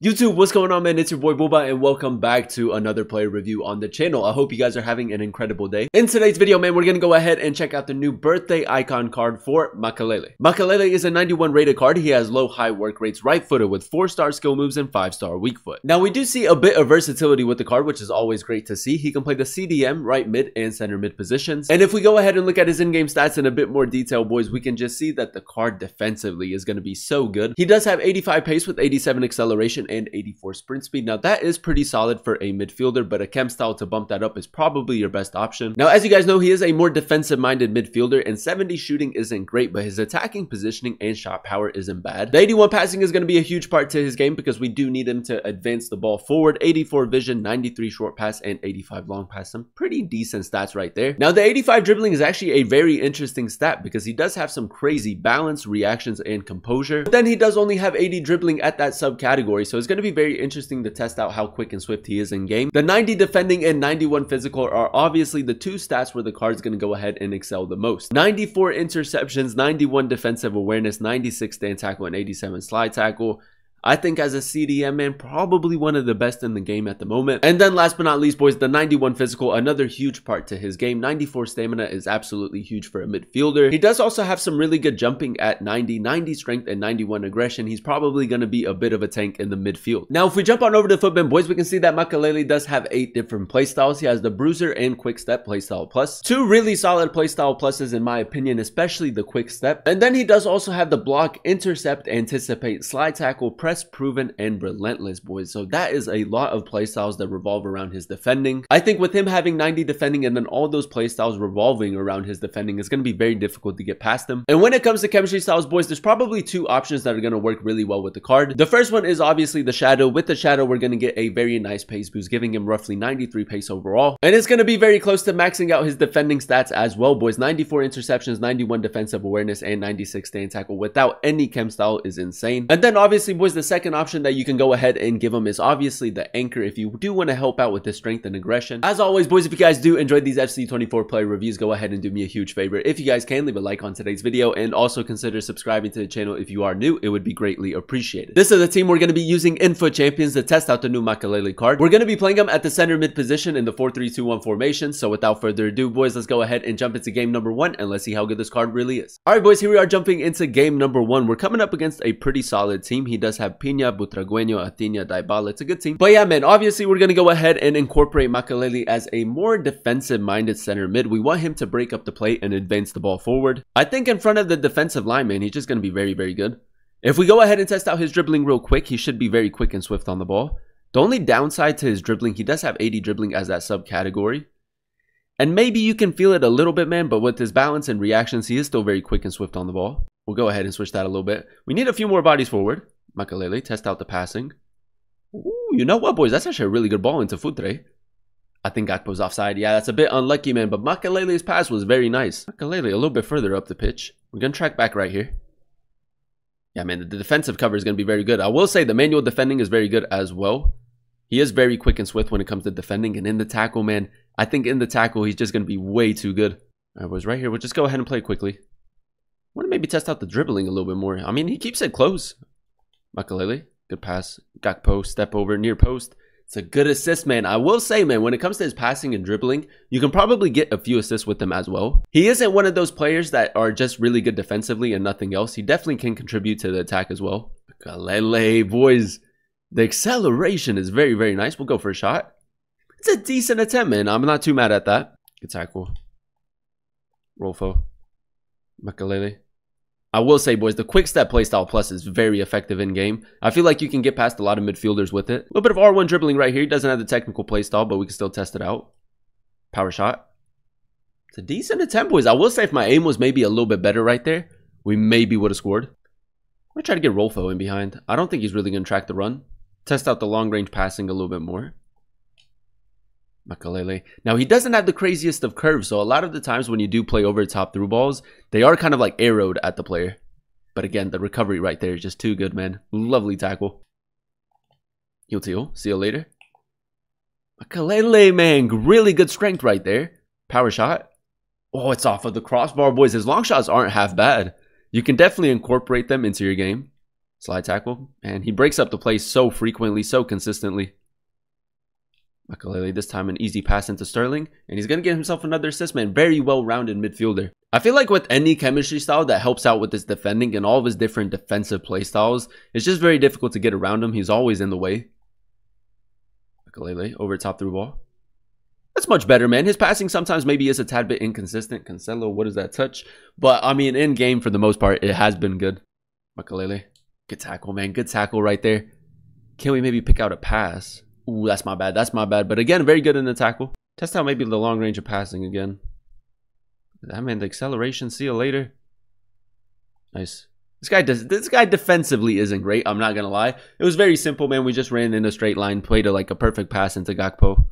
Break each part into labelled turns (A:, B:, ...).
A: YouTube, what's going on, man? It's your boy Booba and welcome back to another player review on the channel. I hope you guys are having an incredible day. In today's video, man, we're going to go ahead and check out the new birthday icon card for Makelele. Makelele is a 91 rated card. He has low high work rates, right footed with 4-star skill moves and 5-star weak foot. Now, we do see a bit of versatility with the card, which is always great to see. He can play the CDM, right mid and center mid positions. And if we go ahead and look at his in-game stats in a bit more detail, boys, we can just see that the card defensively is going to be so good. He does have 85 pace with 87 acceleration and 84 sprint speed. Now that is pretty solid for a midfielder, but a chem style to bump that up is probably your best option. Now, as you guys know, he is a more defensive minded midfielder, and 70 shooting isn't great, but his attacking positioning and shot power isn't bad. The 81 passing is going to be a huge part to his game because we do need him to advance the ball forward. 84 vision, 93 short pass, and 85 long pass. Some pretty decent stats right there. Now the 85 dribbling is actually a very interesting stat because he does have some crazy balance, reactions, and composure, but then he does only have 80 dribbling at that subcategory, so it's going to be very interesting to test out how quick and swift he is in game. The 90 defending and 91 physical are obviously the two stats where the card's going to go ahead and excel the most. 94 interceptions, 91 defensive awareness, 96 stand tackle, and 87 slide tackle. I think as a CDM, man, probably one of the best in the game at the moment. And then last but not least, boys, the 91 physical, another huge part to his game. 94 stamina is absolutely huge for a midfielder. He does also have some really good jumping at 90, 90 strength, and 91 aggression. He's probably going to be a bit of a tank in the midfield. Now, if we jump on over to Footbin, boys, we can see that Makelele does have 8 different playstyles. He has the Bruiser and Quick Step playstyle plus. 2 really solid playstyle pluses in my opinion, especially the Quick Step. And then he does also have the Block, Intercept, Anticipate, Slide Tackle, Press, Proven, and Relentless, boys. So that is a lot of playstyles that revolve around his defending. I think with him having 90 defending and then all those playstyles revolving around his defending, it's going to be very difficult to get past him. And when it comes to chemistry styles, boys, there's probably 2 options that are going to work really well with the card. The first one is obviously the Shadow. With the Shadow, we're going to get a very nice pace boost, giving him roughly 93 pace overall. And it's going to be very close to maxing out his defending stats as well, boys. 94 interceptions, 91 defensive awareness, and 96 stand tackle without any chem style is insane. And then obviously, boys, the second option that you can go ahead and give him is obviously the Anchor if you do want to help out with the strength and aggression. As always, boys, if you guys do enjoy these FC24 player reviews, go ahead and do me a huge favor. If you guys can, leave a like on today's video and also consider subscribing to the channel if you are new. It would be greatly appreciated. This is the team we're going to be using in Foot Champions to test out the new Makelele card. We're going to be playing him at the center mid position in the 4-3-2-1 formation. So without further ado, boys, let's go ahead and jump into game number 1 and let's see how good this card really is. Alright, boys, here we are jumping into game number 1. We're coming up against a pretty solid team. He does have Pina, Butragueño, Atiña, Dybala. It's a good team. But yeah, man, obviously we're going to go ahead and incorporate Makelele as a more defensive-minded center mid. We want him to break up the play and advance the ball forward. I think in front of the defensive line, man, he's just going to be very, very good. If we go ahead and test out his dribbling real quick, he should be very quick and swift on the ball. The only downside to his dribbling, he does have 80 dribbling as that subcategory. And maybe you can feel it a little bit, man, but with his balance and reactions, he is still very quick and swift on the ball. We'll go ahead and switch that a little bit. We need a few more bodies forward. Makelele, test out the passing. Ooh, you know what, boys? That's actually a really good ball into Futre. I think Gakpo's offside. Yeah, that's a bit unlucky, man. But Makelele's pass was very nice. Makelele a little bit further up the pitch. We're going to track back right here. Yeah, man, the defensive cover is going to be very good. I will say the manual defending is very good as well. He is very quick and swift when it comes to defending. And in the tackle, man, I think in the tackle, he's just going to be way too good. All right, boys, right here. We'll just go ahead and play quickly. I want to maybe test out the dribbling a little bit more. I mean, he keeps it close. Makelele. Good pass. Gakpo, step over, near post. It's a good assist, man. I will say, man, when it comes to his passing and dribbling, you can probably get a few assists with him as well. He isn't one of those players that are just really good defensively and nothing else. He definitely can contribute to the attack as well. Makelele, boys. The acceleration is very, very nice. We'll go for a shot. It's a decent attempt, man. I'm not too mad at that. Good tackle. Rolfo. Makelele. I will say, boys, the Quick Step playstyle plus is very effective in game. I feel like you can get past a lot of midfielders with it. A little bit of R1 dribbling right here. He doesn't have the technical playstyle, but we can still test it out. Power shot. It's a decent attempt, boys. I will say if my aim was maybe a little bit better right there, we maybe would have scored. I'm going to try to get Rolfo in behind. I don't think he's really going to track the run. Test out the long-range passing a little bit more. Makelele. Now, he doesn't have the craziest of curves, so a lot of the times when you do play over top through balls, they are kind of like arrowed at the player. But again, the recovery right there is just too good, man. Lovely tackle. Heel teal. See you later. Makelele, man. Really good strength right there. Power shot. Oh, it's off of the crossbar, boys. His long shots aren't half bad. You can definitely incorporate them into your game. Slide tackle. And he breaks up the play so frequently, so consistently. Makelele, this time an easy pass into Sterling. And he's going to get himself another assist, man. Very well-rounded midfielder. I feel like with any chemistry style that helps out with his defending and all of his different defensive play styles, it's just very difficult to get around him. He's always in the way. Makelele, over top through ball. That's much better, man. His passing sometimes maybe is a tad bit inconsistent. Cancelo, what is that touch? But, I mean, in game, for the most part, it has been good. Makelele, good tackle, man. Good tackle right there. Can we maybe pick out a pass? Ooh, that's my bad. That's my bad. But again, very good in the tackle. Test out maybe the long range of passing again. That man, the acceleration. See you later. Nice. This guy defensively isn't great. I'm not gonna lie. It was very simple, man. We just ran in a straight line, played like a perfect pass into Gakpo.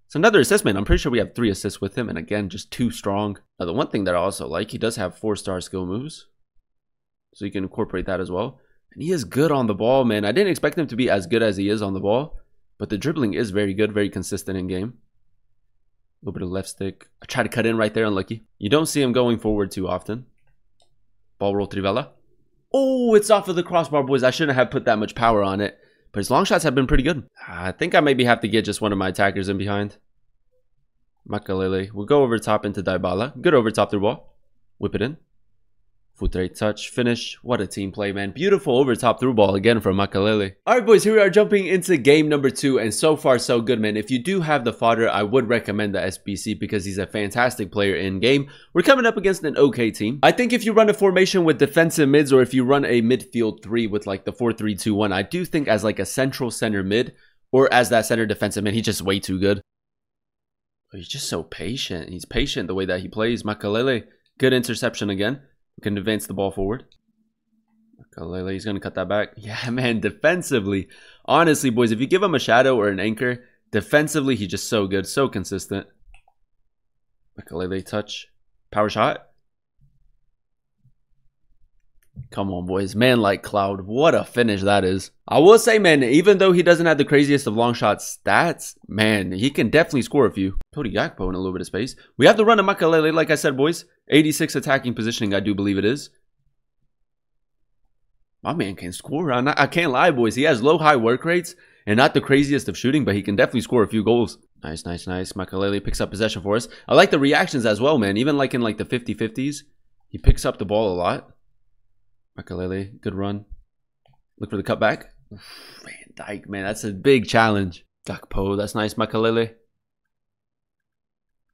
A: It's another assist, man. I'm pretty sure we have 3 assists with him, and again, just too strong. Now, the one thing that I also like, he does have 4-star skill moves, so you can incorporate that as well. And he is good on the ball, man. I didn't expect him to be as good as he is on the ball, but the dribbling is very good, very consistent in game. A little bit of left stick. I try to cut in right there, unlucky. You don't see him going forward too often. Ball roll Trivela. Oh, it's off of the crossbar, boys. I shouldn't have put that much power on it. But his long shots have been pretty good. I think I maybe have to get just one of my attackers in behind. Makelele. We'll go over top into Dybala. Good over top through ball. Whip it in. Futre touch, finish. What a team play, man. Beautiful over top through ball again from Makelele. Alright, boys, here we are jumping into game number 2, and so far so good, man. If you do have the fodder, I would recommend the SBC because he's a fantastic player in game. We're coming up against an okay team. I think if you run a formation with defensive mids, or if you run a midfield 3 with like the 4-3-2-1, I do think as like a central center mid or as that center defensive mid, he's just way too good. He's just so patient. He's patient the way that he plays. Makelele, good interception again. Can advance the ball forward. Makelele, he's going to cut that back. Yeah, man, defensively. Honestly, boys, if you give him a shadow or an anchor, defensively, he's just so good, so consistent. Makelele touch. Power shot. Come on, boys. Man like Cloud. What a finish that is. I will say, man, even though he doesn't have the craziest of long shot stats, man, he can definitely score a few. Cody Gakpo in a little bit of space. We have the run of Makelele, like I said, boys. 86 attacking positioning, I do believe it is. My man can score. I can't lie, boys. He has low, high work rates and not the craziest of shooting, but he can definitely score a few goals. Nice, nice, nice. Makelele picks up possession for us. I like the reactions as well, man. Even like in like the 50-50s, he picks up the ball a lot. Makelele, good run. Look for the cutback. Van Dijk, man, that's a big challenge. Gakpo, that's nice. Makelele.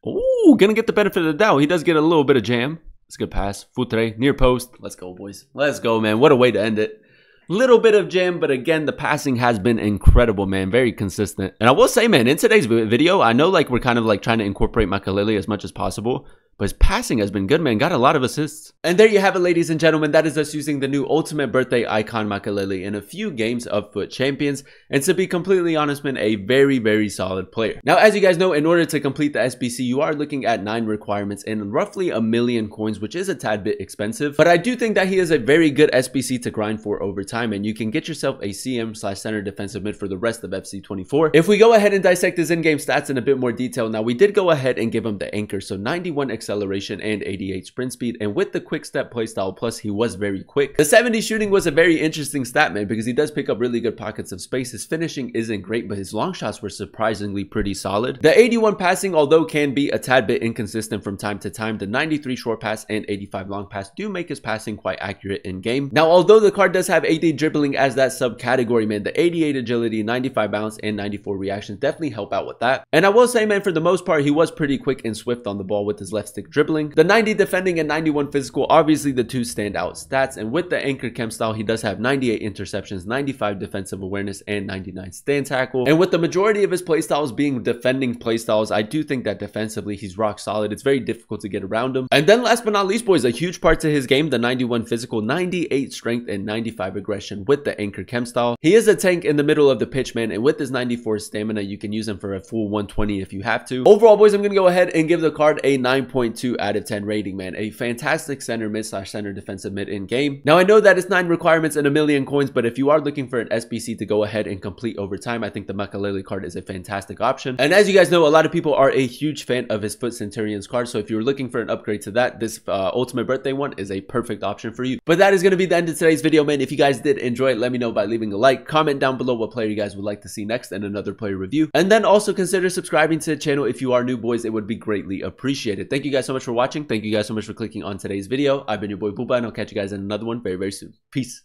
A: Oh, gonna get the benefit of the doubt. He does get a little bit of jam. It's a good pass. Futre, near post. Let's go, boys. Let's go, man. What a way to end it. Little bit of jam, but again, the passing has been incredible, man. Very consistent. And I will say, man, in today's video, I know like we're kind of like trying to incorporate Makelele as much as possible, but his passing has been good, man. Got a lot of assists. And there you have it, ladies and gentlemen. That is us using the new Ultimate Birthday Icon Makelele in a few games of Foot Champions. And to be completely honest, man, a very, very solid player. Now, as you guys know, in order to complete the SBC, you are looking at 9 requirements and roughly 1,000,000 coins, which is a tad bit expensive. But I do think that he is a very good SBC to grind for over time, and you can get yourself a CM/center defensive mid for the rest of FC24. If we go ahead and dissect his in-game stats in a bit more detail, now we did go ahead and give him the anchor, so 91 acceleration and 88 sprint speed, and with the quick step playstyle plus, he was very quick. The 70 shooting was a very interesting stat, man, because he does pick up really good pockets of space. His finishing isn't great, but his long shots were surprisingly pretty solid. The 81 passing, although can be a tad bit inconsistent from time to time, the 93 short pass and 85 long pass do make his passing quite accurate in game. Now, although the card does have 80 dribbling as that subcategory, man, the 88 agility, 95 balance, and 94 reactions definitely help out with that. And I will say, man, for the most part, he was pretty quick and swift on the ball with his left stick dribbling. The 90 defending and 91 physical, obviously the two standout stats, and with the anchor chem style, he does have 98 interceptions, 95 defensive awareness, and 99 stand tackle. And with the majority of his playstyles being defending playstyles, I do think that defensively he's rock solid. It's very difficult to get around him. And then last but not least, boys, a huge part to his game, the 91 physical, 98 strength, and 95 aggression with the anchor chem style. He is a tank in the middle of the pitch, man, and with his 94 stamina, you can use him for a full 120 if you have to. Overall, boys, I'm going to go ahead and give the card a 9.5 9.2 out of 10 rating, man. A fantastic center mid / center defensive mid in game. Now, I know that it's 9 requirements and 1,000,000 coins, but if you are looking for an SBC to go ahead and complete over time, I think the Makelele card is a fantastic option. And as you guys know, a lot of people are a huge fan of his Foot Centurion's card. So if you're looking for an upgrade to that, this Ultimate Birthday one is a perfect option for you. But that is going to be the end of today's video, man. If you guys did enjoy it, let me know by leaving a like. Comment down below what player you guys would like to see next and another player review. And then also consider subscribing to the channel if you are new, boys. It would be greatly appreciated. Thank you guys so much for watching. Thank you guys so much for clicking on today's video. I've been your boy Booba, and I'll catch you guys in another one very, very soon. Peace.